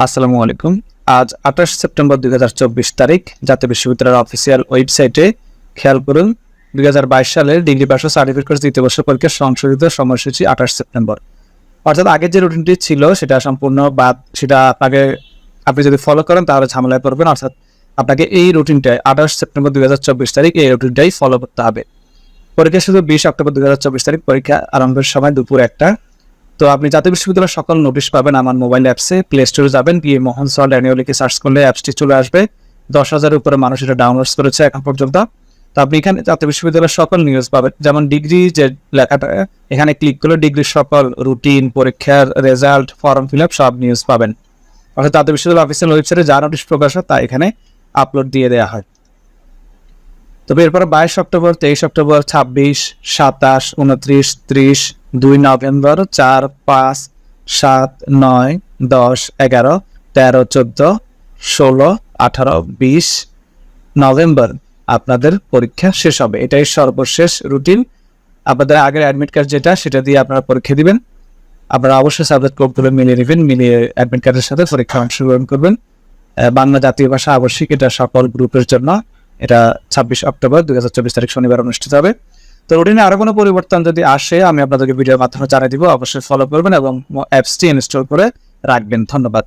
আসসালামু আলাইকুম। আজ ২৮ সেপ্টেম্বর ২০২৪ তারিখ। জাতীয় বিশ্ববিদ্যালয়ের অফিসিয়াল ওয়েবসাইটে খেয়াল করুন ২০২২ সালের ডিগ্রি পাস ও সার্টিফিকেট কোর্স দ্বিতীয় বর্ষ পরীক্ষার সংশোধিত সময়সূচি ২৮ সেপ্টেম্বর। অর্থাৎ আগের যে রুটিনটি ছিল সেটা সম্পূর্ণ বাদ। সেটা আপনি যদি ফলো করেন তাহলে ঝামেলায় পড়বেন। অর্থাৎ আপনাকে এই রুটিনটাই ২৮ সেপ্টেম্বর ২০২৪ তারিখ এই রুটিনটাই ফলো করতে হবে। পরীক্ষা শুধু ২০ অক্টোবর ২০২৪ তারিখ। পরীক্ষা আরম্ভের সময় দুপুর ১টা। তো আপনি জাতীয় বিশ্ববিদ্যালয়ের সকল নোটিশ পাবেন আমার মোবাইল অ্যাপসে। প্লে স্টোরে যাবেন, গিয়ে মোহন সল্ট অ্যানুয়াল লিখে সার্চ করলে অ্যাপসটি চলে আসবে। ১০,০০০-এর উপরে মানুষ এটা ডাউনলোড করেছে এখন পর্যন্ত। তো আপনি এখানে জাতীয় বিশ্ববিদ্যালয়ের সকল নিউজ পাবেন, যেমন ডিগ্রি যে লেখাটা এখানে ক্লিক করলে ডিগ্রির সকল রুটিন, পরীক্ষার রেজাল্ট, ফর্ম ফিল আপ সব নিউজ পাবেন। অর্থাৎ জাতীয় বিশ্ববিদ্যালয় অফিসিয়াল ওয়েবসাইটে যা নোটিশ প্রকাশ হয় তা এখানে আপলোড দিয়ে দেওয়া হয়। তবে এরপরে ২২ অক্টোবর, ২৩ অক্টোবর, ২৬, ২৭, ২৯, ৩০, ২ নভেম্বর, ৪, ৫, ৭, ৯, ১০, ১১, ১৩, ১৪, ১৬, ১৮, ২০ নভেম্বর আপনাদের পরীক্ষা শেষ হবে। এটাই সর্বশেষ রুটিন। আপনাদের আগের অ্যাডমিট কার্ড যেটা সেটা দিয়ে আপনারা পরীক্ষা দিবেন। আপনারা অবশ্যই সাবজেক্ট কোডগুলো মিলিয়ে নেবেন, মিলিয়ে অ্যাডমিট কার্ডের সাথে পরীক্ষা অংশগ্রহণ করবেন। বাংলা জাতীয় ভাষা আবশ্যিক, এটা সকল গ্রুপের জন্য। এটা ২৬ অক্টোবর ২০২৪ তারিখ শনিবার অনুষ্ঠিত হবে। তো রুটিনে আরো কোনো পরিবর্তন যদি আসে আমি আপনাদেরকে ভিডিওর মাধ্যমে জানিয়ে দিব। অবশ্যই ফলো করবেন এবং অ্যাপসটি ইনস্টল করে রাখবেন। ধন্যবাদ।